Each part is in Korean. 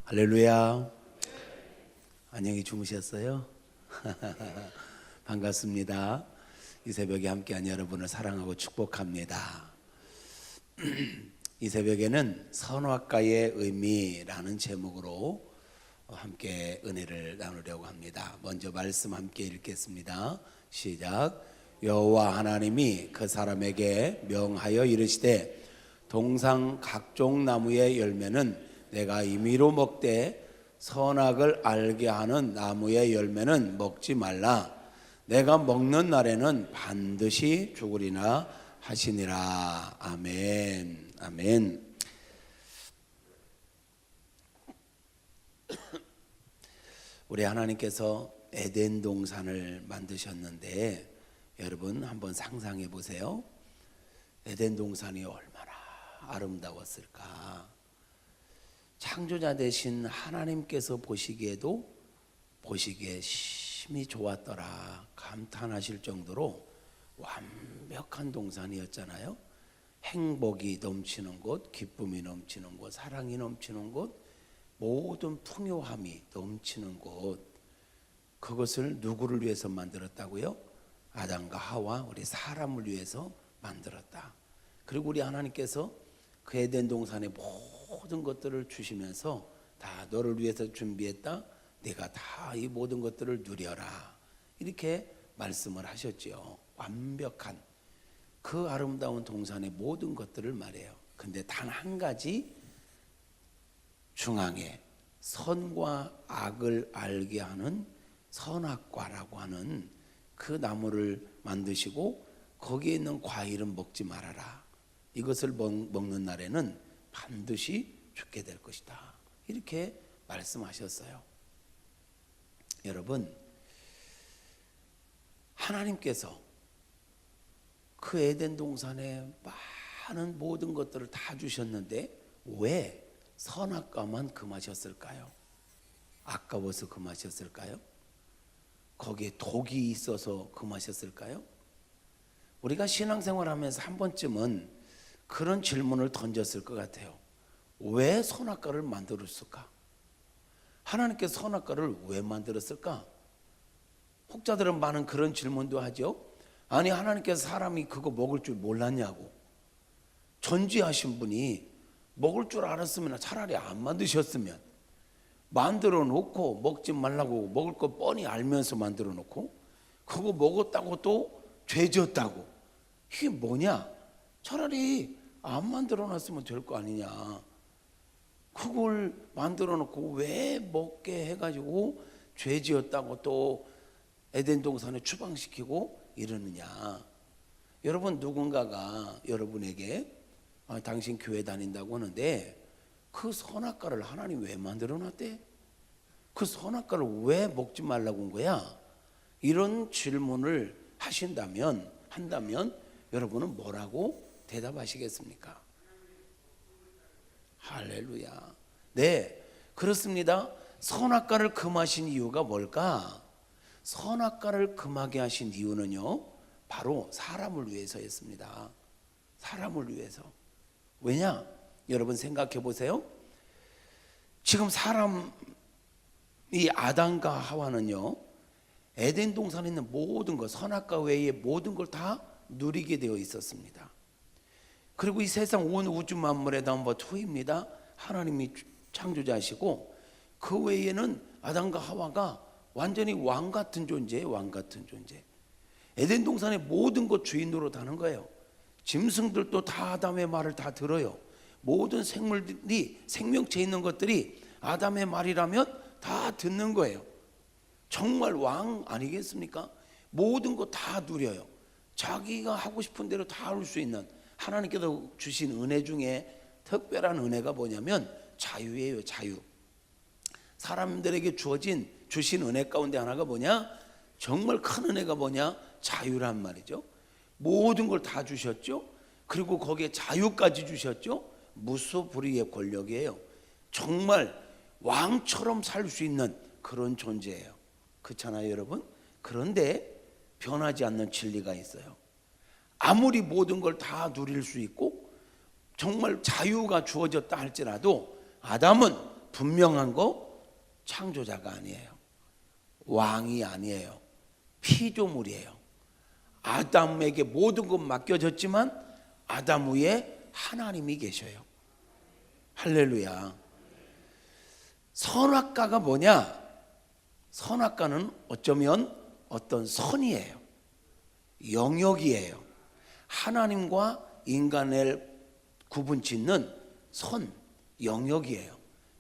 할렐루야. 안녕히 주무셨어요? 반갑습니다. 이 새벽에 함께한 여러분을 사랑하고 축복합니다. 이 새벽에는 선악과의 의미라는 제목으로 함께 은혜를 나누려고 합니다. 먼저 말씀 함께 읽겠습니다. 시작. 여호와 하나님이 그 사람에게 명하여 이르시되 동상 각종 나무의 열매는 내가 임의로 먹되 선악을 알게 하는 나무의 열매는 먹지 말라. 내가 먹는 날에는 반드시 죽으리라 하시니라. 아멘. 아멘. 우리 하나님께서 에덴 동산을 만드셨는데 여러분 한번 상상해 보세요. 에덴 동산이 얼마나 아름다웠을까. 창조자 되신 하나님께서 보시기에 심히 좋았더라 감탄하실 정도로 완벽한 동산이었잖아요. 행복이 넘치는 곳, 기쁨이 넘치는 곳, 사랑이 넘치는 곳, 모든 풍요함이 넘치는 곳. 그것을 누구를 위해서 만들었다고요? 아담과 하와, 우리 사람을 위해서 만들었다. 그리고 우리 하나님께서 그 에덴 동산의 모든 것들을 주시면서 다 너를 위해서 준비했다. 네가 다 이 모든 것들을 누려라. 이렇게 말씀을 하셨지요. 완벽한 그 아름다운 동산의 모든 것들을 말해요. 근데 단 한 가지 중앙에 선과 악을 알게 하는 선악과라고 하는 그 나무를 만드시고 거기에 있는 과일은 먹지 말아라. 이것을 먹는 날에는 반드시 죽게 될 것이다. 이렇게 말씀하셨어요. 여러분, 하나님께서 그 에덴 동산에 많은 모든 것들을 다 주셨는데 왜 선악과만 금하셨을까요? 아까워서 금하셨을까요? 거기에 독이 있어서 금하셨을까요? 우리가 신앙생활하면서 한 번쯤은 그런 질문을 던졌을 것 같아요. 왜 선악과를 만들었을까? 하나님께서 선악과를 왜 만들었을까? 혹자들은 많은 그런 질문도 하죠. 아니 하나님께서 사람이 그거 먹을 줄 몰랐냐고. 전지하신 분이 먹을 줄 알았으면 차라리 안 만드셨으면, 만들어 놓고 먹지 말라고 먹을 거 뻔히 알면서 만들어 놓고 그거 먹었다고 또 죄졌다고. 이게 뭐냐? 차라리 안 만들어 놨으면 될 거 아니냐. 그걸 만들어 놓고 왜 먹게 해가지고 죄지었다고 또 에덴 동산에 추방시키고 이러느냐. 여러분, 누군가가 여러분에게 당신 교회 다닌다고 하는데 그 선악과를 하나님 왜 만들어 놨대? 그 선악과를 왜 먹지 말라고 한 거야? 이런 질문을 한다면 여러분은 뭐라고 대답하시겠습니까? 할렐루야. 네, 그렇습니다. 선악과를 금하신 이유가 뭘까? 선악과를 금하게 하신 이유는요, 바로 사람을 위해서였습니다. 사람을 위해서. 왜냐? 여러분 생각해 보세요. 지금 사람이 아담과 하와는요, 에덴 동산에 있는 모든 것, 선악과 외의 모든 걸 다 누리게 되어 있었습니다. 그리고 이 세상 온 우주 만물의 넘버 2입니다. 하나님이 창조자시고 그 외에는 아담과 하와가 완전히 왕 같은 존재예요. 왕 같은 존재. 에덴 동산의 모든 것 주인으로 다는 거예요. 짐승들도 다 아담의 말을 다 들어요. 모든 생물들이, 생명체 있는 것들이 아담의 말이라면 다 듣는 거예요. 정말 왕 아니겠습니까? 모든 거 다 누려요. 자기가 하고 싶은 대로 다 할 수 있는 하나님께서 주신 은혜 중에 특별한 은혜가 뭐냐면 자유예요. 자유. 사람들에게 주신 은혜 가운데 하나가 뭐냐? 정말 큰 은혜가 뭐냐? 자유란 말이죠. 모든 걸 다 주셨죠. 그리고 거기에 자유까지 주셨죠. 무소불위의 권력이에요. 정말 왕처럼 살 수 있는 그런 존재예요. 그렇잖아요, 여러분? 그런데 변하지 않는 진리가 있어요. 아무리 모든 걸 다 누릴 수 있고 정말 자유가 주어졌다 할지라도 아담은 분명한 거 창조자가 아니에요. 왕이 아니에요. 피조물이에요. 아담에게 모든 것 맡겨졌지만 아담 위에 하나님이 계셔요. 할렐루야. 선악과가 뭐냐? 선악과는 어쩌면 어떤 선이에요. 영역이에요. 하나님과 인간을 구분짓는 선, 영역이에요.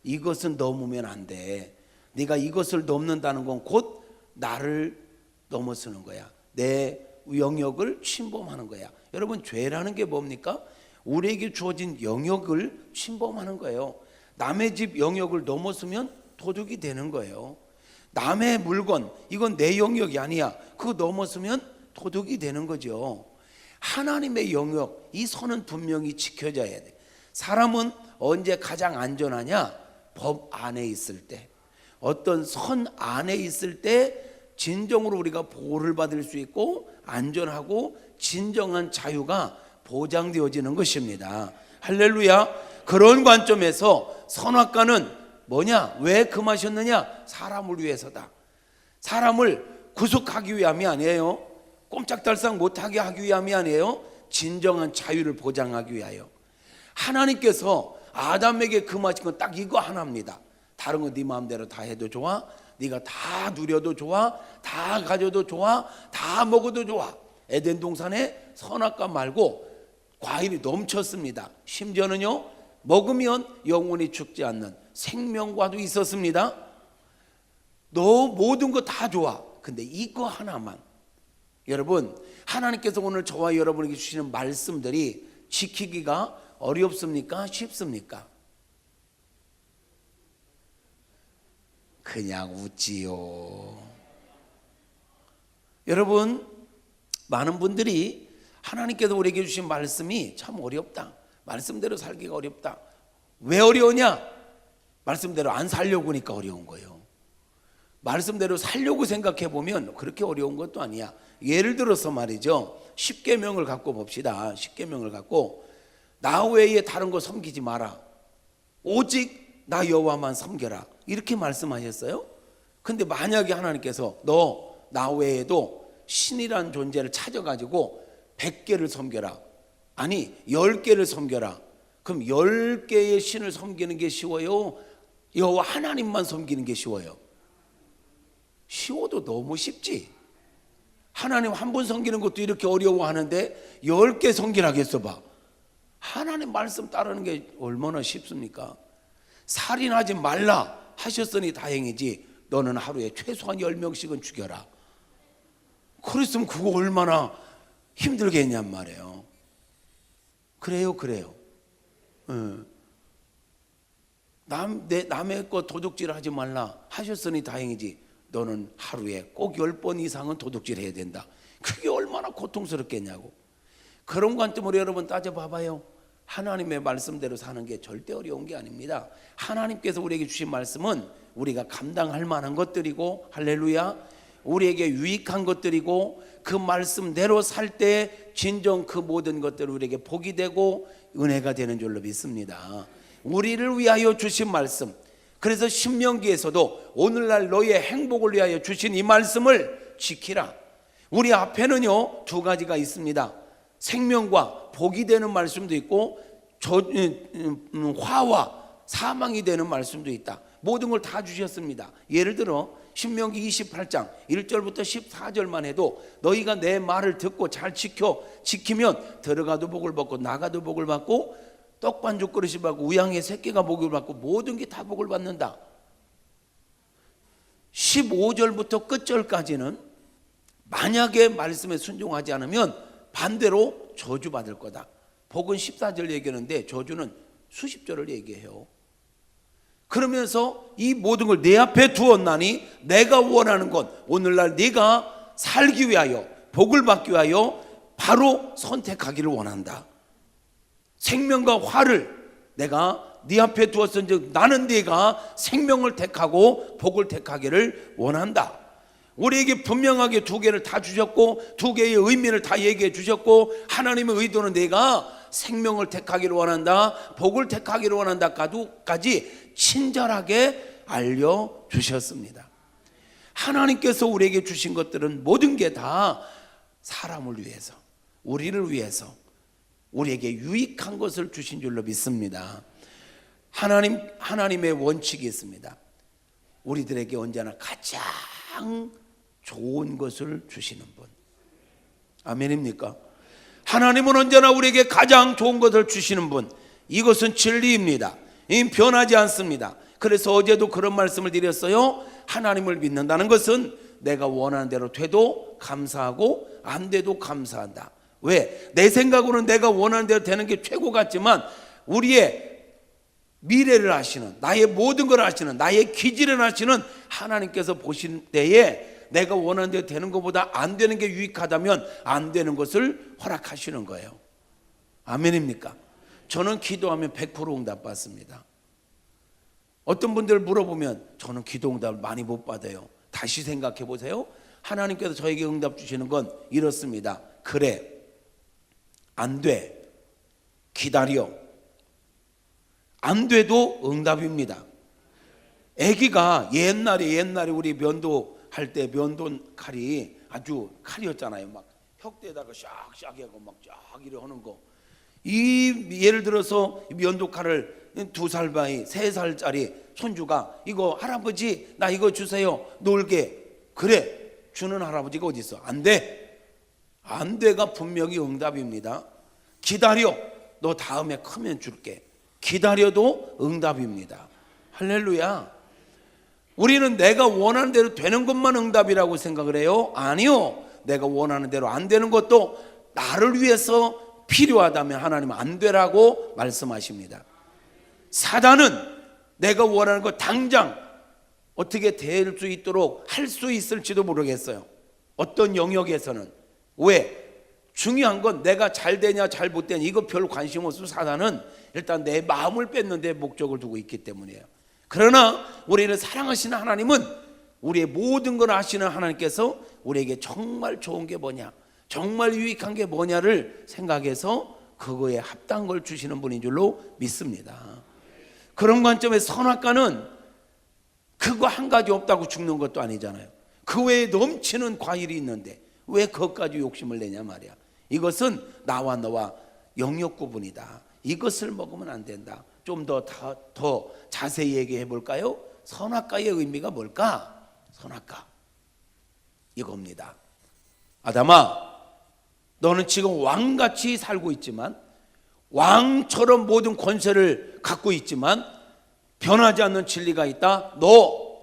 이것은 넘으면 안 돼. 네가 이것을 넘는다는 건 곧 나를 넘어서는 거야. 내 영역을 침범하는 거야. 여러분, 죄라는 게 뭡니까? 우리에게 주어진 영역을 침범하는 거예요. 남의 집 영역을 넘어서면 도둑이 되는 거예요. 남의 물건, 이건 내 영역이 아니야. 그거 넘어서면 도둑이 되는 거죠. 하나님의 영역, 이 선은 분명히 지켜져야 돼. 사람은 언제 가장 안전하냐? 법 안에 있을 때, 어떤 선 안에 있을 때 진정으로 우리가 보호를 받을 수 있고 안전하고 진정한 자유가 보장되어지는 것입니다. 할렐루야. 그런 관점에서 선악과는 뭐냐? 왜 금하셨느냐? 사람을 위해서다. 사람을 구속하기 위함이 아니에요. 꼼짝달싹 못하게 하기 위함이 아니에요. 진정한 자유를 보장하기 위하여. 하나님께서 아담에게 금하신 건 딱 이거 하나입니다. 다른 건 네 마음대로 다 해도 좋아, 네가 다 누려도 좋아, 다 가져도 좋아, 다 먹어도 좋아. 에덴 동산에 선악과 말고 과일이 넘쳤습니다. 심지어는요, 먹으면 영원히 죽지 않는 생명과도 있었습니다. 너 모든 거 다 좋아. 근데 이거 하나만. 여러분, 하나님께서 오늘 저와 여러분에게 주시는 말씀들이 지키기가 어렵습니까? 쉽습니까? 그냥 웃지요. 여러분, 많은 분들이 하나님께서 우리에게 주신 말씀이 참 어렵다, 말씀대로 살기가 어렵다. 왜 어려우냐? 말씀대로 안 살려고 하니까 어려운 거예요. 말씀대로 살려고 생각해 보면 그렇게 어려운 것도 아니야. 예를 들어서 말이죠, 십계명을 갖고 봅시다. 십계명을 갖고 나 외에 다른 거 섬기지 마라, 오직 나 여호와만 섬겨라, 이렇게 말씀하셨어요. 근데 만약에 하나님께서 너 나 외에도 신이란 존재를 찾아가지고 100개를 섬겨라, 아니 10개를 섬겨라. 그럼 10개의 신을 섬기는 게 쉬워요? 여호와 하나님만 섬기는 게 쉬워요? 쉬워도 너무 쉽지. 하나님 한 분 섬기는 것도 이렇게 어려워하는데 10개 섬기라겠어 봐. 하나님 말씀 따르는 게 얼마나 쉽습니까? 살인하지 말라 하셨으니 다행이지, 너는 하루에 최소한 10명씩은 죽여라. 그랬으면 그거 얼마나 힘들겠냔 말이에요. 그래요. 남의 거 도둑질 하지 말라 하셨으니 다행이지, 너는 하루에 꼭 10번 이상은 도둑질 해야 된다. 그게 얼마나 고통스럽겠냐고. 그런 관점으로 여러분 따져봐봐요. 하나님의 말씀대로 사는 게 절대 어려운 게 아닙니다. 하나님께서 우리에게 주신 말씀은 우리가 감당할 만한 것들이고, 할렐루야, 우리에게 유익한 것들이고, 그 말씀대로 살 때 진정 그 모든 것들이 우리에게 복이 되고 은혜가 되는 줄로 믿습니다. 우리를 위하여 주신 말씀, 그래서 신명기에서도 오늘날 너희의 행복을 위하여 주신 이 말씀을 지키라. 우리 앞에는요 2가지가 있습니다. 생명과 복이 되는 말씀도 있고 화와 사망이 되는 말씀도 있다. 모든 걸 다 주셨습니다. 예를 들어 신명기 28장 1절부터 14절만 해도 너희가 내 말을 듣고 잘 지키면 들어가도 복을 받고 나가도 복을 받고 떡반죽 그릇이 받고 우양의 새끼가 복을 받고 모든 게 다 복을 받는다. 15절부터 끝절까지는 만약에 말씀에 순종하지 않으면 반대로 저주받을 거다. 복은 14절 얘기하는데 저주는 수십 절을 얘기해요. 그러면서 이 모든 걸 내 앞에 두었나니 내가 원하는 건 오늘날 네가 살기 위하여 복을 받기 위하여 바로 선택하기를 원한다. 생명과 화를 내가 네 앞에 두었은즉 나는 네가 생명을 택하고 복을 택하기를 원한다. 우리에게 분명하게 2개를 다 주셨고 2개의 의미를 다 얘기해 주셨고, 하나님의 의도는 내가 생명을 택하기를 원한다, 복을 택하기를 원한다까지 친절하게 알려주셨습니다. 하나님께서 우리에게 주신 것들은 모든 게 다 사람을 위해서, 우리를 위해서, 우리에게 유익한 것을 주신 줄로 믿습니다. 하나님의 원칙이 있습니다. 우리들에게 언제나 가장 좋은 것을 주시는 분. 아멘입니까? 하나님은 언제나 우리에게 가장 좋은 것을 주시는 분. 이것은 진리입니다. 변하지 않습니다. 그래서 어제도 그런 말씀을 드렸어요. 하나님을 믿는다는 것은 내가 원하는 대로 돼도 감사하고 안 돼도 감사한다. 왜? 내 생각으로는 내가 원하는 대로 되는 게 최고 같지만 우리의 미래를 아시는, 나의 모든 걸 아시는, 나의 기질을 아시는 하나님께서 보실 때에 내가 원하는 대로 되는 것보다 안 되는 게 유익하다면 안 되는 것을 허락하시는 거예요. 아멘입니까? 저는 기도하면 100% 응답 받습니다. 어떤 분들 물어보면 저는 기도 응답을 많이 못 받아요. 다시 생각해 보세요. 하나님께서 저에게 응답 주시는 건 이렇습니다. 그래, 안 돼, 기다려. 안 돼도 응답입니다. 아기가 옛날에 우리 면도할 때 면도 칼이 아주 칼이었잖아요. 막 혁대에다가 샥샥 하고 막 쫙 이래 하는 거. 예를 들어서 면도 칼을 2살 바이 3살짜리 손주가 이거 할아버지 나 이거 주세요 놀게. 그래, 주는 할아버지가 어디 있어? 안 돼. 안 돼가 분명히 응답입니다. 기다려, 너 다음에 크면 줄게. 기다려도 응답입니다. 할렐루야. 우리는 내가 원하는 대로 되는 것만 응답이라고 생각을 해요. 아니요, 내가 원하는 대로 안 되는 것도 나를 위해서 필요하다면 하나님은 안 되라고 말씀하십니다. 사단은 내가 원하는 것 당장 어떻게 될 수 있도록 할 수 있을지도 모르겠어요. 어떤 영역에서는. 왜? 중요한 건 내가 잘 되냐 잘 못 되냐 이거 별 관심 없어. 사단은 일단 내 마음을 뺏는 데 목적을 두고 있기 때문이에요. 그러나 우리를 사랑하시는 하나님은 우리의 모든 걸 아시는 하나님께서 우리에게 정말 좋은 게 뭐냐, 정말 유익한 게 뭐냐를 생각해서 그거에 합당한 걸 주시는 분인 줄로 믿습니다. 그런 관점에서 선악과는 그거 한 가지 없다고 죽는 것도 아니잖아요. 그 외에 넘치는 과일이 있는데 왜 그것까지 욕심을 내냐 말이야. 이것은 나와 너와 영역 구분이다. 이것을 먹으면 안 된다. 좀 더 자세히 얘기해 볼까요? 선악과의 의미가 뭘까? 선악과 이겁니다. 아담아, 너는 지금 왕같이 살고 있지만, 왕처럼 모든 권세를 갖고 있지만 변하지 않는 진리가 있다. 너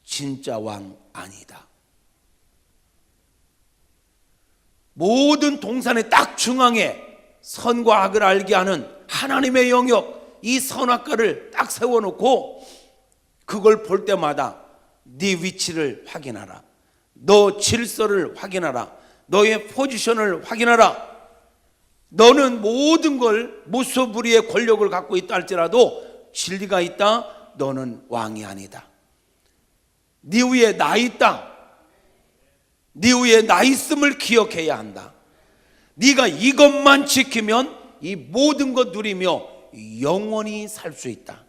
진짜 왕 아니다. 모든 동산의 딱 중앙에 선과 악을 알게 하는 하나님의 영역, 이 선악과를 딱 세워놓고 그걸 볼 때마다 네 위치를 확인하라. 너 질서를 확인하라. 너의 포지션을 확인하라. 너는 모든 걸 무소불위의 권력을 갖고 있다 할지라도 진리가 있다. 너는 왕이 아니다. 네 위에 나 있다. 네 위에 나 있음을 기억해야 한다. 네가 이것만 지키면 이 모든 것 누리며 영원히 살 수 있다.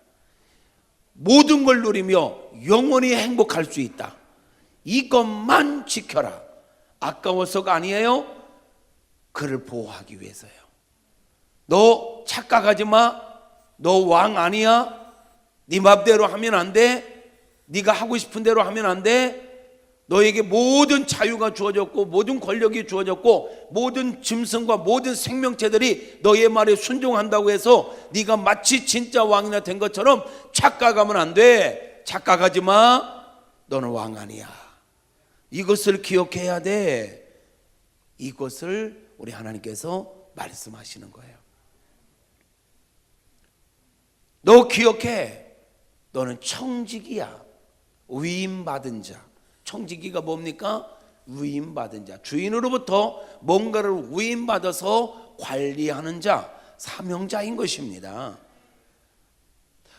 모든 걸 누리며 영원히 행복할 수 있다. 이것만 지켜라. 아까워서가 아니에요. 그를 보호하기 위해서요. 너 착각하지 마. 너 왕 아니야. 네 맘대로 하면 안 돼. 네가 하고 싶은 대로 하면 안 돼. 너에게 모든 자유가 주어졌고 모든 권력이 주어졌고 모든 짐승과 모든 생명체들이 너의 말에 순종한다고 해서 네가 마치 진짜 왕이나 된 것처럼 착각하면 안 돼. 착각하지 마. 너는 왕 아니야. 이것을 기억해야 돼. 이것을 우리 하나님께서 말씀하시는 거예요. 너 기억해. 너는 청지기야. 위임받은 자. 청지기가 뭡니까? 위임받은 자. 주인으로부터 뭔가를 위임받아서 관리하는 자, 사명자인 것입니다.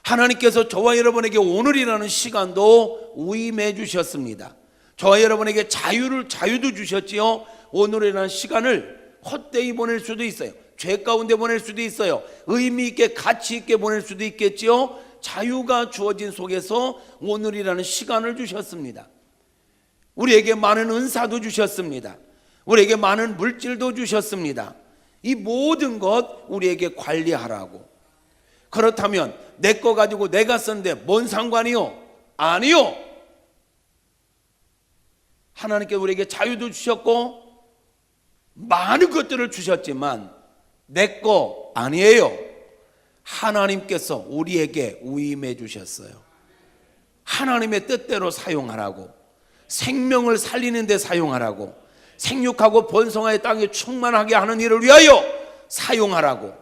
하나님께서 저와 여러분에게 오늘이라는 시간도 위임해 주셨습니다. 저와 여러분에게 자유도 주셨지요. 오늘이라는 시간을 헛되이 보낼 수도 있어요. 죄 가운데 보낼 수도 있어요. 의미 있게 가치 있게 보낼 수도 있겠지요. 자유가 주어진 속에서 오늘이라는 시간을 주셨습니다. 우리에게 많은 은사도 주셨습니다. 우리에게 많은 물질도 주셨습니다. 이 모든 것 우리에게 관리하라고. 그렇다면 내 거 가지고 내가 썼는데 뭔 상관이요? 아니요. 하나님께 우리에게 자유도 주셨고 많은 것들을 주셨지만 내 거 아니에요. 하나님께서 우리에게 위임해 주셨어요. 하나님의 뜻대로 사용하라고, 생명을 살리는 데 사용하라고, 생육하고 번성하여 땅에 충만하게 하는 일을 위하여 사용하라고.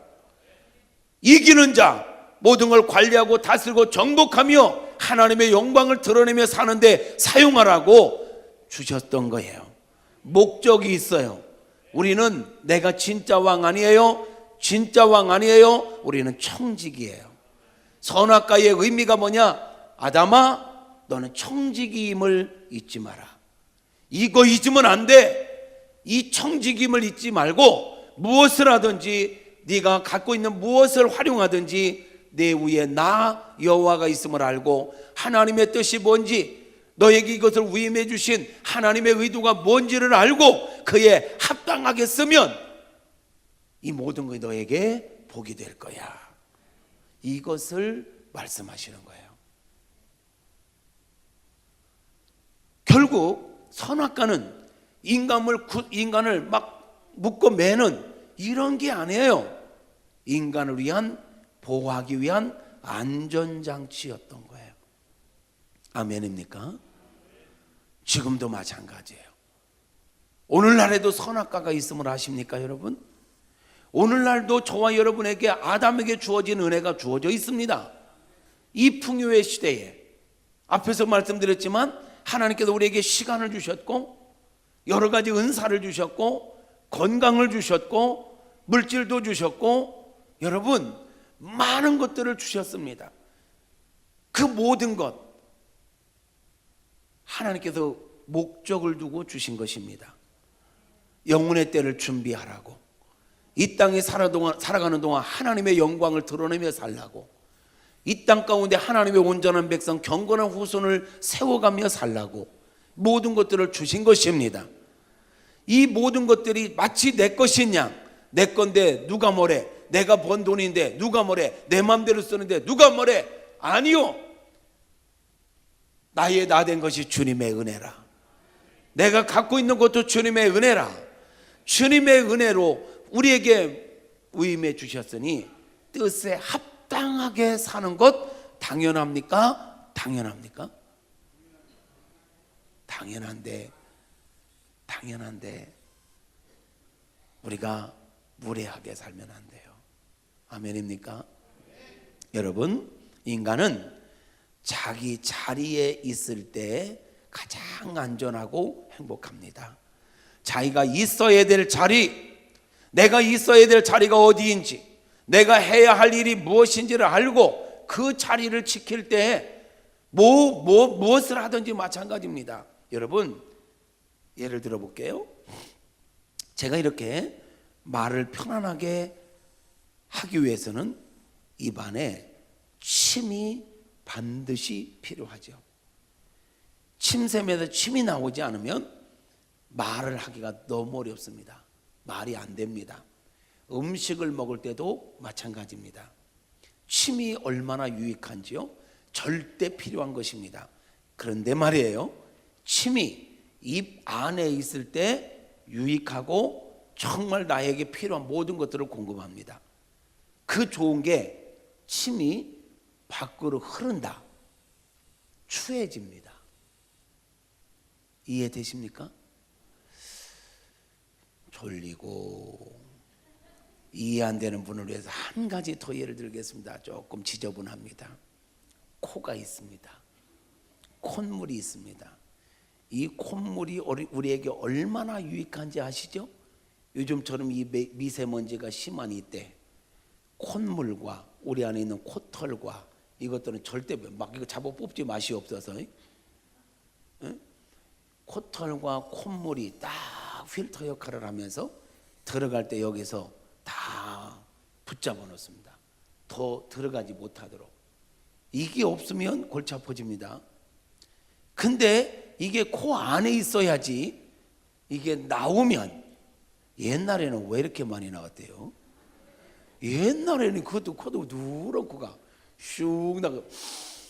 이기는 자, 모든 걸 관리하고 다스리고 정복하며 하나님의 영광을 드러내며 사는데 사용하라고 주셨던 거예요. 목적이 있어요. 우리는 내가 진짜 왕 아니에요. 진짜 왕 아니에요. 우리는 청직이에요. 선악과의 의미가 뭐냐? 아담아, 너는 청직임을 잊지 마라. 이거 잊으면 안 돼. 이 청직임을 잊지 말고 무엇을 하든지 네가 갖고 있는 무엇을 활용하든지 내 위에 나 여호와가 있음을 알고 하나님의 뜻이 뭔지, 너에게 이것을 위임해 주신 하나님의 의도가 뭔지를 알고 그에 합당하게 쓰면 이 모든 것이 너에게 복이 될 거야. 이것을 말씀하시는 거예요. 결국 선악과는 인간을 막 묶어 매는 이런 게 아니에요. 인간을 위한, 보호하기 위한 안전장치였던 거예요. 아멘입니까? 지금도 마찬가지예요. 오늘날에도 선악과가 있음을 아십니까, 여러분? 오늘날도 저와 여러분에게 아담에게 주어진 은혜가 주어져 있습니다. 이 풍요의 시대에 앞에서 말씀드렸지만 하나님께서 우리에게 시간을 주셨고 여러 가지 은사를 주셨고 건강을 주셨고 물질도 주셨고 여러분 많은 것들을 주셨습니다. 그 모든 것 하나님께서 목적을 두고 주신 것입니다. 영혼의 때를 준비하라고, 이 땅에 살아가는 동안 하나님의 영광을 드러내며 살라고, 이 땅 가운데 하나님의 온전한 백성 경건한 후손을 세워가며 살라고 모든 것들을 주신 것입니다. 이 모든 것들이 마치 내 것인 양, 내 건데 누가 뭐래, 내가 번 돈인데 누가 뭐래, 내 마음대로 쓰는데 누가 뭐래. 아니요, 나의 나 된 것이 주님의 은혜라. 내가 갖고 있는 것도 주님의 은혜라. 주님의 은혜로 우리에게 위임해 주셨으니 뜻에 합당하게 사는 것 당연합니까? 당연합니까? 당연한데 우리가 무례하게 살면 안 돼요. 아멘입니까? 여러분, 인간은 자기 자리에 있을 때 가장 안전하고 행복합니다. 자기가 있어야 될 자리, 내가 있어야 될 자리가 어디인지, 내가 해야 할 일이 무엇인지를 알고 그 자리를 지킬 때 무엇을 하든지 마찬가지입니다. 여러분, 예를 들어 볼게요. 제가 이렇게 말을 편안하게 하기 위해서는 입안에 침이 반드시 필요하죠. 침샘에서 침이 나오지 않으면 말을 하기가 너무 어렵습니다. 말이 안 됩니다. 음식을 먹을 때도 마찬가지입니다. 침이 얼마나 유익한지요? 절대 필요한 것입니다. 그런데 말이에요, 침이 입 안에 있을 때 유익하고 정말 나에게 필요한 모든 것들을 공급합니다. 그 좋은 게 침이 밖으로 흐른다, 추해집니다. 이해되십니까? 졸리고 이해 안 되는 분을 위해서 한 가지 더 예를 들겠습니다. 조금 지저분합니다. 코가 있습니다. 콧물이 있습니다. 이 콧물이 우리에게 얼마나 유익한지 아시죠? 요즘처럼 이 미세먼지가 심한 이때 콧물과 우리 안에 있는 콧털과 이것들은 절대 막 이거 잡아 뽑지 맛이 없어서 콧털과 콧물이 딱 필터 역할을 하면서 들어갈 때 여기서 다 붙잡아 놓습니다. 더 들어가지 못하도록. 이게 없으면 골치 아파집니다. 근데 이게 코 안에 있어야지 이게 나오면, 옛날에는 왜 이렇게 많이 나왔대요? 옛날에는 그것도 코도 누렇고가 슉 나고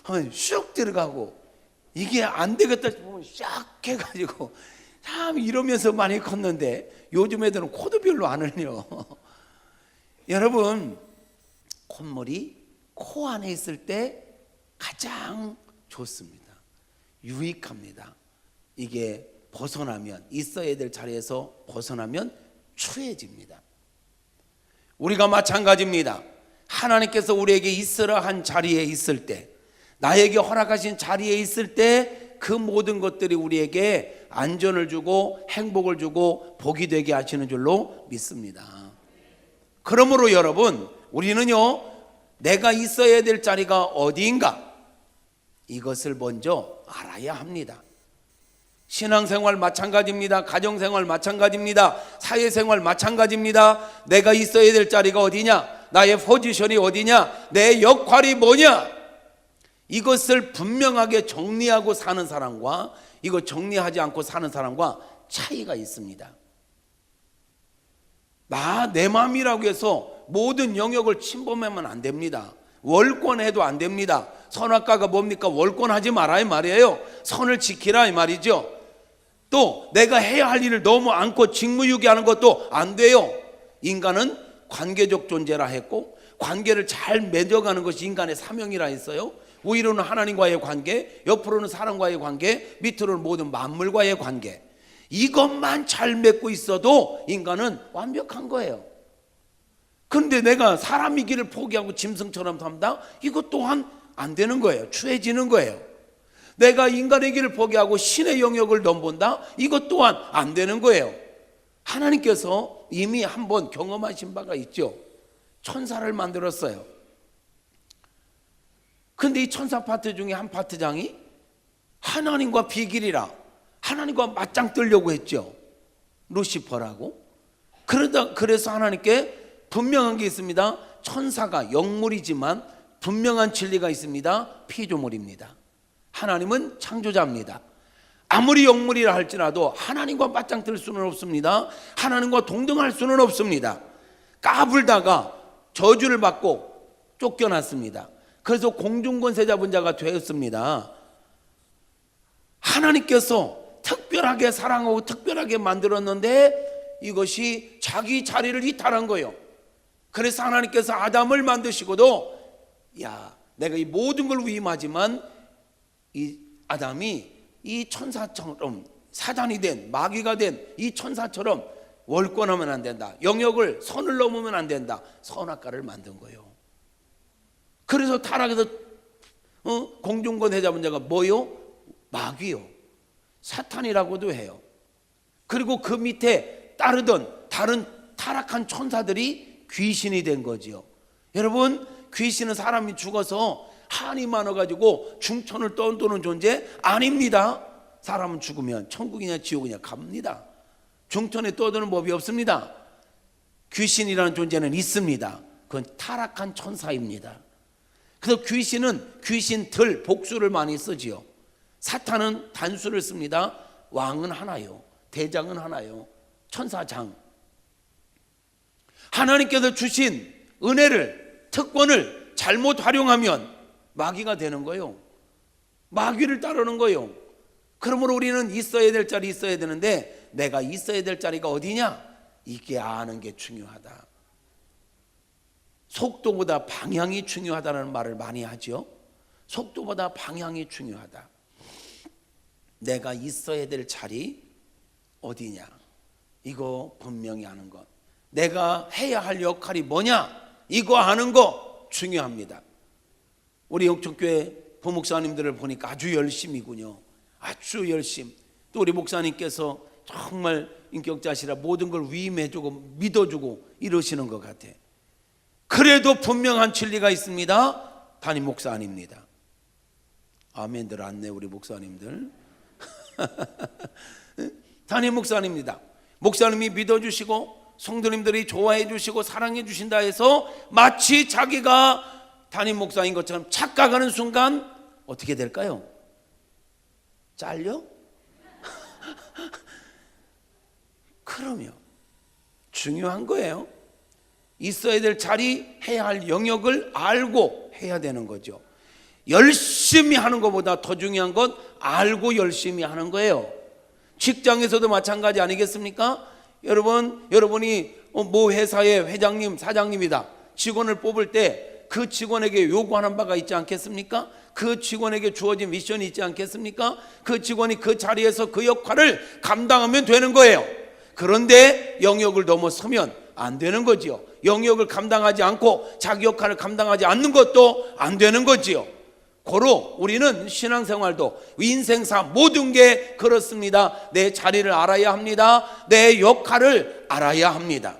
하면 슉 들어가고, 이게 안 되겠다 싶으면 샥 해가지고 참 이러면서 많이 컸는데 요즘 애들은 코도 별로 안 흘려. 여러분, 콧물이 코 안에 있을 때 가장 좋습니다. 유익합니다. 이게 벗어나면, 있어야 될 자리에서 벗어나면 추해집니다. 우리가 마찬가지입니다. 하나님께서 우리에게 있으라 한 자리에 있을 때, 나에게 허락하신 자리에 있을 때 그 모든 것들이 우리에게 안전을 주고 행복을 주고 복이 되게 하시는 줄로 믿습니다. 그러므로 여러분, 우리는요, 내가 있어야 될 자리가 어디인가, 이것을 먼저 알아야 합니다. 신앙생활 마찬가지입니다. 가정생활 마찬가지입니다. 사회생활 마찬가지입니다. 내가 있어야 될 자리가 어디냐, 나의 포지션이 어디냐, 내 역할이 뭐냐, 이것을 분명하게 정리하고 사는 사람과 이거 정리하지 않고 사는 사람과 차이가 있습니다. 내 마음이라고 해서 모든 영역을 침범하면 안 됩니다. 월권해도 안 됩니다. 선악과가 뭡니까? 월권하지 말아 이 말이에요. 선을 지키라 이 말이죠. 또 내가 해야 할 일을 너무 안고 직무유기하는 것도 안 돼요. 인간은 관계적 존재라 했고, 관계를 잘 맺어가는 것이 인간의 사명이라 했어요. 위로는 하나님과의 관계, 옆으로는 사람과의 관계, 밑으로는 모든 만물과의 관계. 이것만 잘 맺고 있어도 인간은 완벽한 거예요. 그런데 내가 사람의 길을 포기하고 짐승처럼 산다? 이것 또한 안 되는 거예요. 추해지는 거예요. 내가 인간의 길을 포기하고 신의 영역을 넘본다? 이것 또한 안 되는 거예요. 하나님께서 이미 한번 경험하신 바가 있죠. 천사를 만들었어요. 근데 이 천사 파트 중에 한 파트장이 하나님과 비길이라 하나님과 맞짱 뜨려고 했죠. 루시퍼라고. 그래서 하나님께 분명한 게 있습니다. 천사가 영물이지만 분명한 진리가 있습니다. 피조물입니다. 하나님은 창조자입니다. 아무리 영물이라 할지라도 하나님과 맞짱 뜰 수는 없습니다. 하나님과 동등할 수는 없습니다. 까불다가 저주를 받고 쫓겨났습니다. 그래서 공중권세 잡은 자가 되었습니다. 하나님께서 특별하게 사랑하고 특별하게 만들었는데 이것이 자기 자리를 이탈한 거예요. 그래서 하나님께서 아담을 만드시고도, 야, 내가 이 모든 걸 위임하지만 이 아담이 이 천사처럼 사단이 된, 마귀가 된 이 천사처럼 월권하면 안 된다. 영역을 선을 넘으면 안 된다. 선악과를 만든 거예요. 그래서 타락해서 공중권세 잡은 자가 뭐요? 마귀요. 사탄이라고도 해요. 그리고 그 밑에 따르던 다른 타락한 천사들이 귀신이 된 거지요. 여러분, 귀신은 사람이 죽어서 한이 많아가지고 중천을 떠도는 존재 아닙니다. 사람은 죽으면 천국이냐 지옥이냐 갑니다. 중천에 떠도는 법이 없습니다. 귀신이라는 존재는 있습니다. 그건 타락한 천사입니다. 그래서 귀신은 귀신들 복수를 많이 쓰지요. 사탄은 단수를 씁니다. 왕은 하나요, 대장은 하나요, 천사장. 하나님께서 주신 은혜를, 특권을 잘못 활용하면 마귀가 되는 거예요. 마귀를 따르는 거예요. 그러므로 우리는 있어야 될 자리 있어야 되는데, 내가 있어야 될 자리가 어디냐? 이게 아는 게 중요하다. 속도보다 방향이 중요하다는 말을 많이 하죠. 속도보다 방향이 중요하다. 내가 있어야 될 자리 어디냐? 이거 분명히 아는 것. 내가 해야 할 역할이 뭐냐? 이거 아는 거 중요합니다. 우리 영천교회 부목사님들을 보니까 아주 열심이군요. 아주 열심. 또 우리 목사님께서 정말 인격자시라 모든 걸 위임해주고 믿어주고 이러시는 것 같아. 그래도 분명한 진리가 있습니다. 담임 목사님입니다. 아멘들 안네 우리 목사님들. 담임 목사님입니다. 목사님이 믿어주시고 성도님들이 좋아해 주시고 사랑해 주신다 해서 마치 자기가 담임 목사인 것처럼 착각하는 순간 어떻게 될까요? 잘려? 그러면 중요한 거예요. 있어야 될 자리, 해야 할 영역을 알고 해야 되는 거죠. 열심히 하는 것보다 더 중요한 건 알고 열심히 하는 거예요. 직장에서도 마찬가지 아니겠습니까? 여러분이 모 회사의 회장님, 사장님이다. 직원을 뽑을 때 그 직원에게 요구하는 바가 있지 않겠습니까? 그 직원에게 주어진 미션이 있지 않겠습니까? 그 직원이 그 자리에서 그 역할을 감당하면 되는 거예요. 그런데 영역을 넘어서면 안 되는 거지요. 영역을 감당하지 않고 자기 역할을 감당하지 않는 것도 안 되는 거지요. 고로 우리는 신앙생활도 인생사 모든 게 그렇습니다. 내 자리를 알아야 합니다. 내 역할을 알아야 합니다.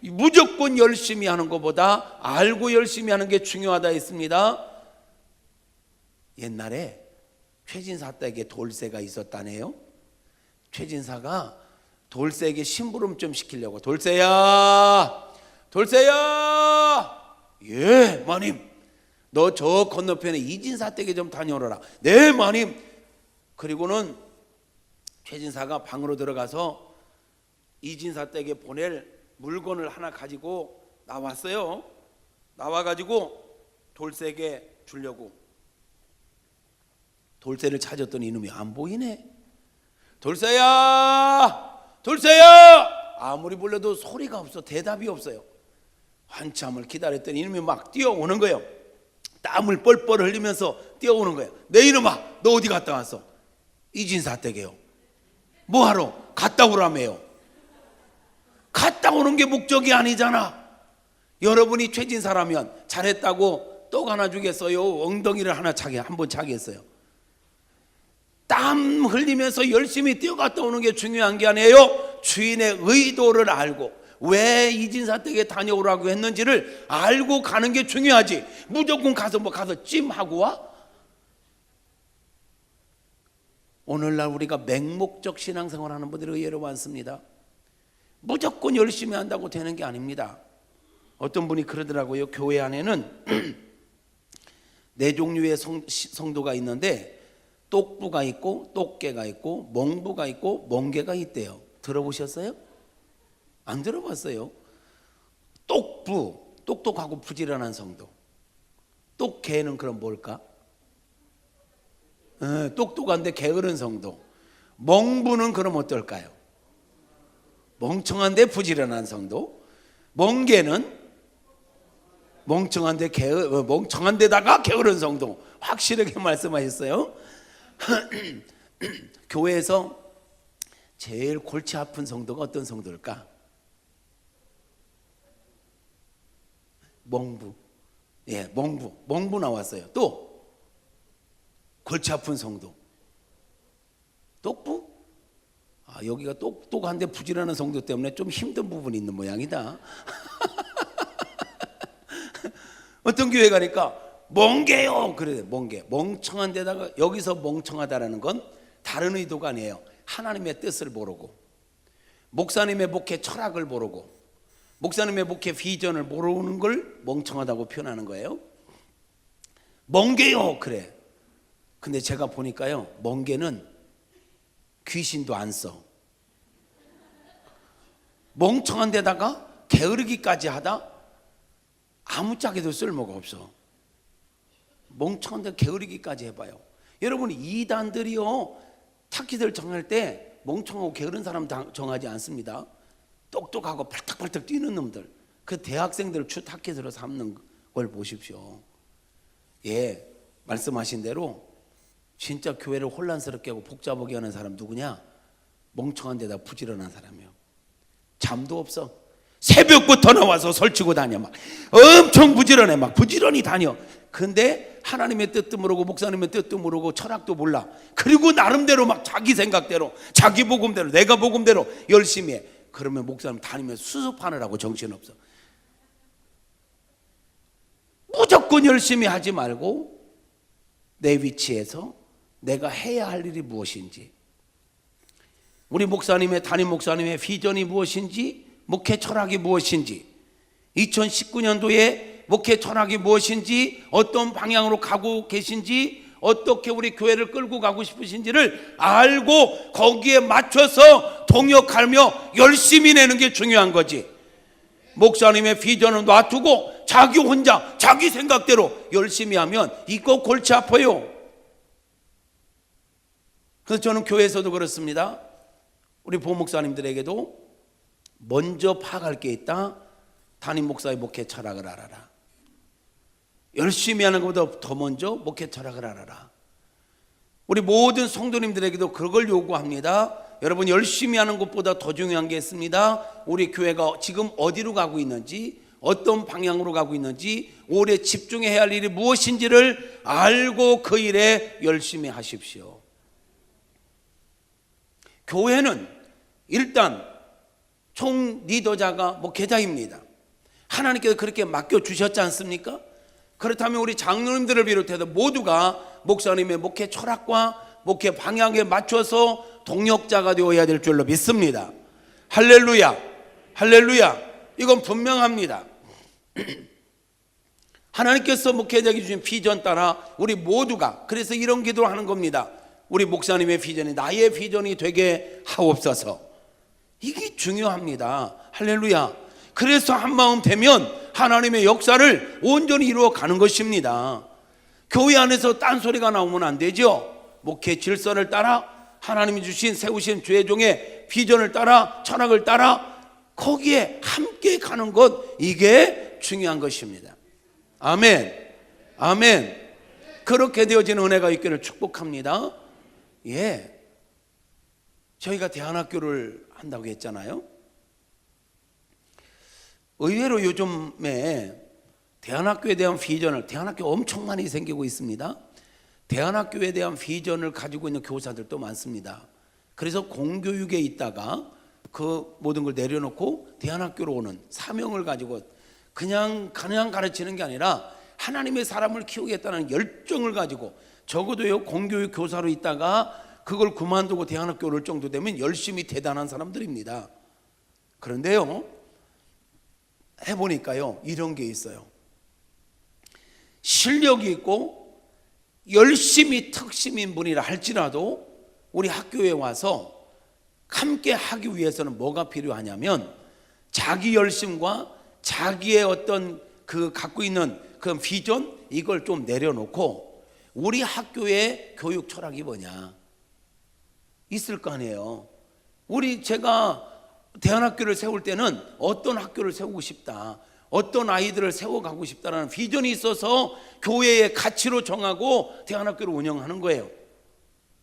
무조건 열심히 하는 것보다 알고 열심히 하는 게 중요하다 했습니다. 옛날에 최진사 댁에 돌쇠가 있었다네요. 최진사가 돌쇠에게 심부름 좀 시키려고, 돌쇠야, 예 마님, 너 저 건너편에 이진사 댁에 좀 다녀오라. 네 마님. 그리고는 최진사가 방으로 들어가서 이진사 댁에 보낼 물건을 하나 가지고 나왔어요. 나와가지고 돌쇠에게 주려고. 돌쇠를 찾았더니 이놈이 안 보이네. 돌쇠야, 아무리 불러도 소리가 없어. 대답이 없어요. 한참을 기다렸더니 이놈이 막 뛰어오는 거예요. 땀을 뻘뻘 흘리면서 뛰어오는 거예요. 내 이놈아, 너 어디 갔다 왔어? 이진사 댁에요. 뭐하러? 갔다 오라며요. 갔다 오는 게 목적이 아니잖아. 여러분이 최진사라면 잘했다고 떡 하나 주겠어요? 엉덩이를 하나 한번 차겠어요? 땀 흘리면서 열심히 뛰어갔다 오는 게 중요한 게 아니에요. 주인의 의도를 알고 왜 이진사 댁에 다녀오라고 했는지를 알고 가는 게 중요하지. 무조건 가서 찜하고 와? 오늘날 우리가 맹목적 신앙생활 하는 분들이 의외로 많습니다. 무조건 열심히 한다고 되는 게 아닙니다. 어떤 분이 그러더라고요. 교회 안에는 네 종류의 성도가 있는데 똑부가 있고 똑개가 있고 멍부가 있고 멍개가 있대요. 들어보셨어요? 안 들어봤어요. 똑부, 똑똑하고 부지런한 성도. 똑개는 그럼 뭘까? 똑똑한데 게으른 성도. 멍부는 그럼 어떨까요? 멍청한데 부지런한 성도. 멍개는 멍청한데다가 게으른 성도. 확실하게 말씀하셨어요. 교회에서 제일 골치 아픈 성도가 어떤 성도일까? 멍부. 예, 멍부 나왔어요. 또 골치 아픈 성도. 똑부? 여기가 똑똑한데 부지런한 성도 때문에 좀 힘든 부분이 있는 모양이다. 어떤 교회 가니까 멍게요. 그래, 멍게. 멍청한 데다가, 여기서 멍청하다라는 건 다른 의도가 아니에요. 하나님의 뜻을 모르고, 목사님의 목회 철학을 모르고, 목사님의 목회 비전을 모르는 걸 멍청하다고 표현하는 거예요. 멍게요. 그래. 근데 제가 보니까요, 멍게는 귀신도 안 써. 멍청한 데다가 게으르기까지 하다 아무짝에도 쓸모가 없어. 멍청한 데 게으르기까지 해봐요. 여러분, 이단들이요, 타키들 정할 때 멍청하고 게으른 사람 정하지 않습니다. 똑똑하고 팔딱팔딱 뛰는 놈들, 그 대학생들을 주 타켓으로 삼는 걸 보십시오. 예, 말씀하신 대로 진짜 교회를 혼란스럽게 하고 복잡하게 하는 사람 누구냐? 멍청한 데다 부지런한 사람이에요. 잠도 없어. 새벽부터 나와서 설치고 다녀. 막 엄청 부지런해. 막 부지런히 다녀. 근데 하나님의 뜻도 모르고 목사님의 뜻도 모르고 철학도 몰라. 그리고 나름대로 막 자기 생각대로, 자기 복음대로, 내가 복음대로 열심히 해. 그러면 목사님 다니면서 수습하느라고 정신없어. 무조건 열심히 하지 말고 내 위치에서 내가 해야 할 일이 무엇인지, 우리 목사님의, 담임 목사님의 비전이 무엇인지 목회 철학이 무엇인지, 2019년도에 목회 철학이 무엇인지, 어떤 방향으로 가고 계신지, 어떻게 우리 교회를 끌고 가고 싶으신지를 알고 거기에 맞춰서 동역하며 열심히 내는 게 중요한 거지. 목사님의 비전을 놔두고 자기 혼자 자기 생각대로 열심히 하면 이거 골치 아파요. 그래서 저는 교회에서도 그렇습니다. 우리 보목사님들에게도 먼저 파악할 게 있다. 담임 목사의 목회 철학을 알아라. 열심히 하는 것보다 더 먼저 목회 철학을 알아라. 우리 모든 성도님들에게도 그걸 요구합니다. 여러분, 열심히 하는 것보다 더 중요한 게 있습니다. 우리 교회가 지금 어디로 가고 있는지, 어떤 방향으로 가고 있는지, 올해 집중해야 할 일이 무엇인지를 알고 그 일에 열심히 하십시오. 교회는 일단 총 리더자가 목회자입니다. 하나님께서 그렇게 맡겨주셨지 않습니까? 그렇다면 우리 장로님들을 비롯해서 모두가 목사님의 목회 철학과 목회 방향에 맞춰서 동역자가 되어야 될 줄로 믿습니다. 할렐루야, 할렐루야. 이건 분명합니다. 하나님께서 목회자에게 주신 비전 따라 우리 모두가, 그래서 이런 기도를 하는 겁니다. 우리 목사님의 비전이 나의 비전이 되게 하옵소서. 이게 중요합니다. 할렐루야. 그래서 한마음 되면 하나님의 역사를 온전히 이루어 가는 것입니다. 교회 안에서 딴소리가 나오면 안 되죠. 목회 질서를 따라, 하나님이 주신 세우신 죄종의 비전을 따라, 철학을 따라 거기에 함께 가는 것, 이게 중요한 것입니다. 아멘, 아멘. 그렇게 되어진 은혜가 있기를 축복합니다. 예, 저희가 대안학교를 한다고 했잖아요. 의외로 요즘에 대안학교에 대한 비전을, 대안학교 엄청 많이 생기고 있습니다. 대안학교에 대한 비전을 가지고 있는 교사들도 많습니다. 그래서 공교육에 있다가 그 모든 걸 내려놓고 대안학교로 오는 사명을 가지고 그냥 가르치는 게 아니라 하나님의 사람을 키우겠다는 열정을 가지고, 적어도요 공교육 교사로 있다가 그걸 그만두고 대안학교 올 정도 되면 열심히 대단한 사람들입니다. 그런데요, 해보니까요 이런 게 있어요. 실력이 있고 열심히 특심인 분이라 할지라도 우리 학교에 와서 함께 하기 위해서는 뭐가 필요하냐면, 자기 열심과 자기의 어떤 그 갖고 있는 그 비전, 이걸 좀 내려놓고 우리 학교의 교육 철학이 뭐냐 있을 거 아니에요. 제가 대안학교를 세울 때는 어떤 학교를 세우고 싶다, 어떤 아이들을 세워가고 싶다라는 비전이 있어서 교회의 가치로 정하고 대안학교를 운영하는 거예요.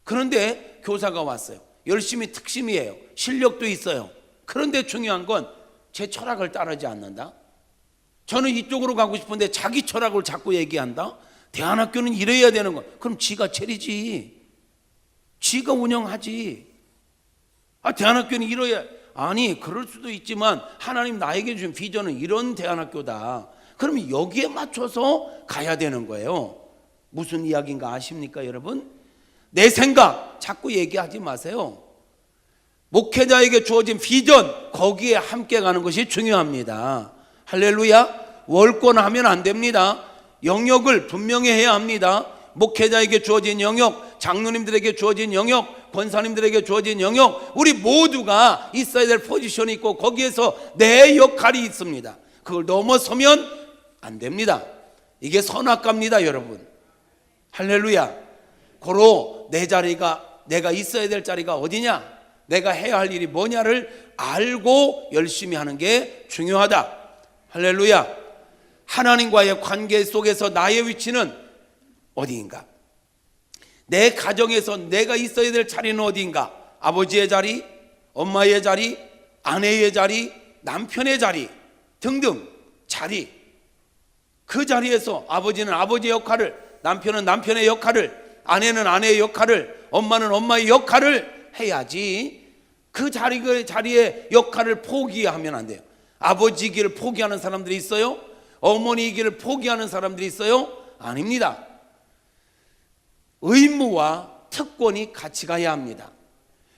그런데 교사가 왔어요. 열심히 특심이에요. 실력도 있어요. 그런데 중요한 건 제 철학을 따르지 않는다. 저는 이쪽으로 가고 싶은데 자기 철학을 자꾸 얘기한다. 대안학교는 이래야 되는 거. 그럼 지가 차리지, 지가 운영하지. 대안학교는 이래야. 아니, 그럴 수도 있지만 하나님 나에게 주신 비전은 이런 대안학교다. 그러면 여기에 맞춰서 가야 되는 거예요. 무슨 이야기인가 아십니까 여러분? 내 생각 자꾸 얘기하지 마세요. 목회자에게 주어진 비전, 거기에 함께 가는 것이 중요합니다. 할렐루야. 월권하면 안 됩니다. 영역을 분명히 해야 합니다. 목회자에게 주어진 영역, 장로님들에게 주어진 영역, 권사님들에게 주어진 영역, 우리 모두가 있어야 될 포지션이 있고 거기에서 내 역할이 있습니다. 그걸 넘어서면 안 됩니다. 이게 선악과입니다 여러분. 할렐루야. 고로 내 자리가, 내가 있어야 될 자리가 어디냐, 내가 해야 할 일이 뭐냐를 알고 열심히 하는 게 중요하다. 할렐루야. 하나님과의 관계 속에서 나의 위치는 어디인가? 내 가정에서 내가 있어야 될 자리는 어디인가? 아버지의 자리, 엄마의 자리, 아내의 자리, 남편의 자리 등등 자리. 그 자리에서 아버지는 아버지의 역할을, 남편은 남편의 역할을, 아내는 아내의 역할을, 엄마는 엄마의 역할을 해야지. 그 자리의 역할을 포기하면 안 돼요. 아버지이기를 포기하는 사람들이 있어요? 어머니이기를 포기하는 사람들이 있어요? 아닙니다. 의무와 특권이 같이 가야 합니다.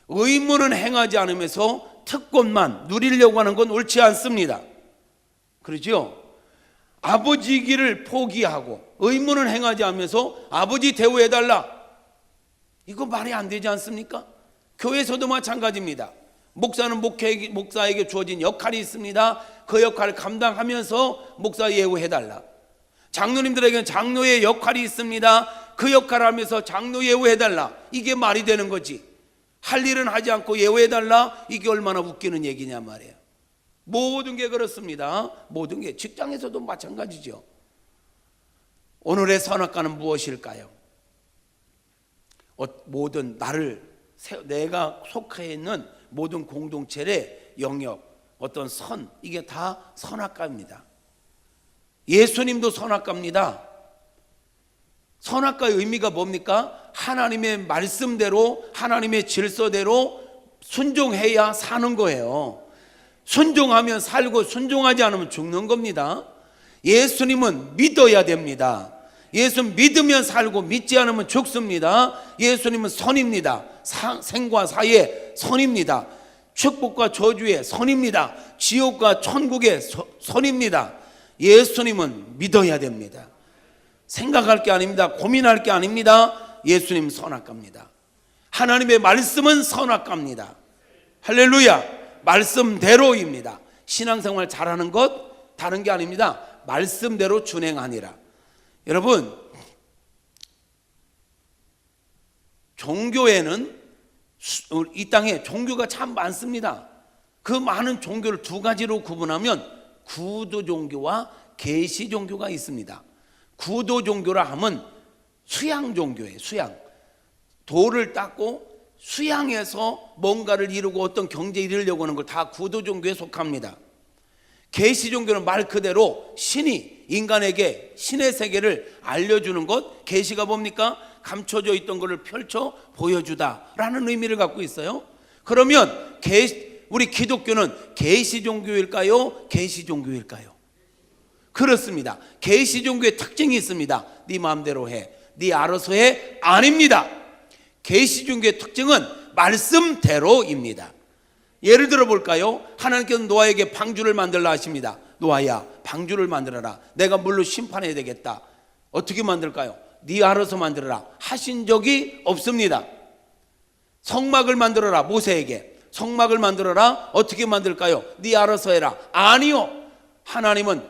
의무는 행하지 않으면서 특권만 누리려고 하는 건 옳지 않습니다. 그렇죠? 아버지기를 포기하고 의무는 행하지 않으면서 아버지 대우해달라, 이거 말이 안 되지 않습니까? 교회에서도 마찬가지입니다. 목사는 목사에게 주어진 역할이 있습니다. 그 역할을 감당하면서 목사 예우해달라. 장로님들에게는 장로의 역할이 있습니다. 그 역할을 하면서 장로 예우해달라. 이게 말이 되는 거지. 할 일은 하지 않고 예우해달라, 이게 얼마나 웃기는 얘기냐 말이에요. 모든 게 그렇습니다. 모든 게 직장에서도 마찬가지죠. 오늘의 선악과는 무엇일까요? 모든 내가 속해 있는 모든 공동체의 영역, 어떤 선, 이게 다 선악과입니다. 예수님도 선악과입니다. 선악과의 의미가 뭡니까? 하나님의 말씀대로, 하나님의 질서대로 순종해야 사는 거예요. 순종하면 살고 순종하지 않으면 죽는 겁니다. 예수님은 믿어야 됩니다. 예수 믿으면 살고 믿지 않으면 죽습니다. 예수님은 선입니다. 생과 사의 선입니다. 축복과 저주의 선입니다. 지옥과 천국의 선입니다. 예수님은 믿어야 됩니다. 생각할 게 아닙니다. 고민할 게 아닙니다. 예수님 선악과입니다. 하나님의 말씀은 선악과입니다. 할렐루야. 말씀대로입니다. 신앙생활 잘하는 것 다른 게 아닙니다. 말씀대로 준행하니라. 여러분, 종교에는 이 땅에 종교가 참 많습니다. 그 많은 종교를 두 가지로 구분하면 구도 종교와 계시 종교가 있습니다. 구도 종교라 하면 수양 종교예요. 수양. 돌을 닦고 수양해서 뭔가를 이루고 어떤 경제를 이루려고 하는 걸 다 구도 종교에 속합니다. 계시 종교는 말 그대로 신이 인간에게 신의 세계를 알려주는 것, 계시가 뭡니까? 감춰져 있던 것을 펼쳐 보여주다라는 의미를 갖고 있어요. 그러면 우리 기독교는 계시 종교일까요? 계시 종교일까요? 그렇습니다. 계시 종교의 특징이 있습니다. 네 마음대로 해, 네 알아서 해, 아닙니다. 계시 종교의 특징은 말씀대로입니다. 예를 들어 볼까요? 하나님께서 노아에게 방주를 만들라 하십니다. 노아야, 방주를 만들어라. 내가 물로 심판해야 되겠다. 어떻게 만들까요? 네 알아서 만들어라 하신 적이 없습니다. 성막을 만들어라. 모세에게 성막을 만들어라. 어떻게 만들까요? 네 알아서 해라. 아니요. 하나님은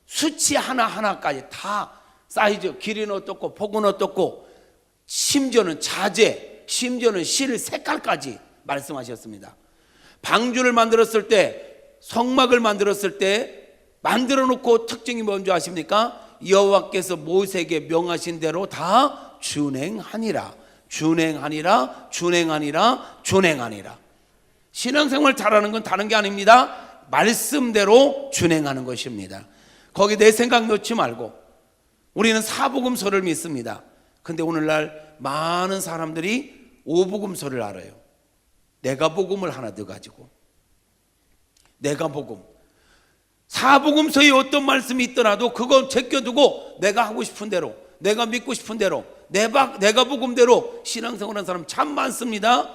수치 하나하나까지 다 사이즈, 길이는 어떻고 폭은 어떻고 심지어는 자재, 심지어는 실 색깔까지 말씀하셨습니다. 방주를 만들었을 때, 성막을 만들었을 때 만들어 놓고 특징이 뭔지 아십니까? 여호와께서 모세에게 명하신 대로 다 준행하니라. 준행하니라. 준행하니라. 준행하니라. 신앙생활 잘하는 건 다른 게 아닙니다. 말씀대로 준행하는 것입니다. 거기 내 생각 넣지 말고. 우리는 사복음서를 믿습니다. 근데 오늘날 많은 사람들이 오복음서를 알아요. 내가 복음을 하나 더 가지고, 내가 복음, 사복음서에 어떤 말씀이 있더라도 그거 제껴두고 내가 하고 싶은 대로, 내가 믿고 싶은 대로, 내가 복음대로 신앙생활하는 사람 참 많습니다.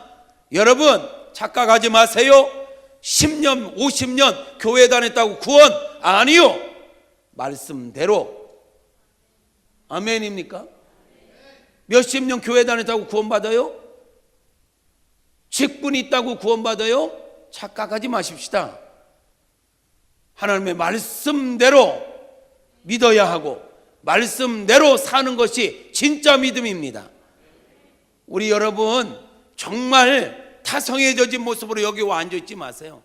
여러분 착각하지 마세요. 10년 50년 교회 다녔다고 구원 아니요. 말씀대로. 아멘입니까? 몇십 년 교회 다녔다고 구원받아요? 직분이 있다고 구원받아요? 착각하지 마십시다. 하나님의 말씀대로 믿어야 하고 말씀대로 사는 것이 진짜 믿음입니다. 우리 여러분 정말 타성해져진 모습으로 여기 와 앉아있지 마세요.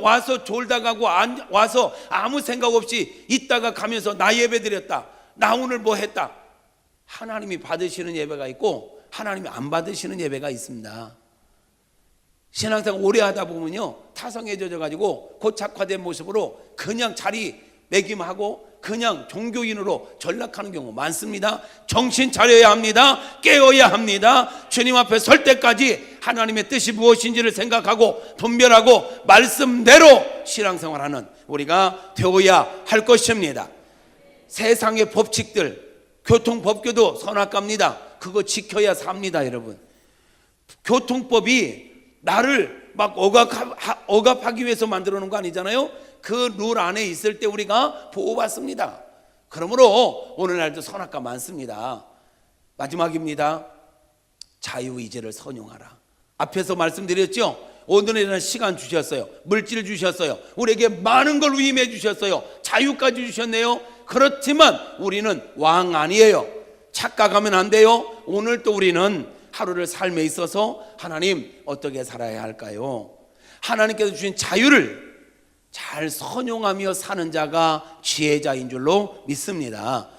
와서 졸다 가고 와서 아무 생각 없이 있다가 가면서 나 예배 드렸다, 나 오늘 뭐 했다. 하나님이 받으시는 예배가 있고 하나님이 안 받으시는 예배가 있습니다. 신앙생활 오래 하다 보면요, 타성해져 가지고 고착화된 모습으로 그냥 자리 매김하고 그냥 종교인으로 전락하는 경우 많습니다. 정신 차려야 합니다. 깨어야 합니다. 주님 앞에 설 때까지 하나님의 뜻이 무엇인지를 생각하고 분별하고 말씀대로 신앙생활하는 우리가 되어야 할 것입니다. 세상의 법칙들, 교통법규도 선악과입니다. 그거 지켜야 삽니다. 여러분, 교통법이 나를 막 억압하기 위해서 만들어 놓은 거 아니잖아요. 그 룰 안에 있을 때 우리가 보호받습니다. 그러므로 오늘날도 선악과 많습니다. 마지막입니다. 자유의지를 선용하라. 앞에서 말씀드렸죠. 오늘이라는 시간 주셨어요. 물질 주셨어요. 우리에게 많은 걸 위임해 주셨어요. 자유까지 주셨네요. 그렇지만 우리는 왕 아니에요. 착각하면 안 돼요. 오늘 또 우리는 하루를 삶에 있어서 하나님 어떻게 살아야 할까요? 하나님께서 주신 자유를 잘 선용하며 사는 자가 지혜자인 줄로 믿습니다.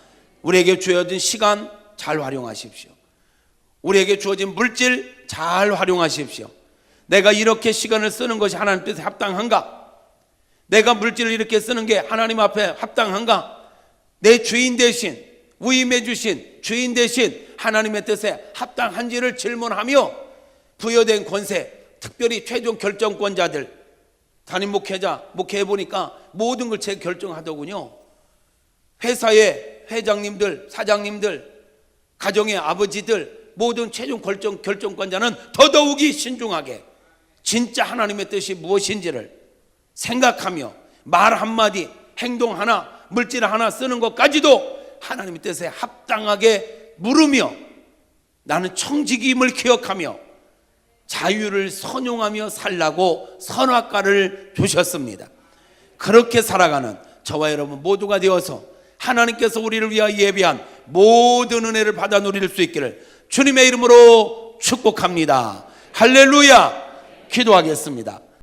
우리에게 주어진 시간 잘 활용하십시오. 우리에게 주어진 물질 잘 활용하십시오. 내가 이렇게 시간을 쓰는 것이 하나님 뜻에 합당한가? 내가 물질을 이렇게 쓰는 게 하나님 앞에 합당한가? 내 주인 대신 위임해 주신 주인 대신 하나님의 뜻에 합당한지를 질문하며 부여된 권세, 특별히 최종 결정권자들, 담임 목회자, 목회해 보니까 모든 걸 제 결정하더군요. 회사의 회장님들, 사장님들, 가정의 아버지들, 모든 최종 결정권자는 더더욱이 신중하게 진짜 하나님의 뜻이 무엇인지를 생각하며 말 한마디, 행동 하나, 물질 하나 쓰는 것까지도 하나님의 뜻에 합당하게 물으며 나는 청지기임을 기억하며 자유를 선용하며 살라고 선악과를 주셨습니다. 그렇게 살아가는 저와 여러분 모두가 되어서 하나님께서 우리를 위하여 예비한 모든 은혜를 받아 누릴 수 있기를 주님의 이름으로 축복합니다. 할렐루야. 기도하겠습니다.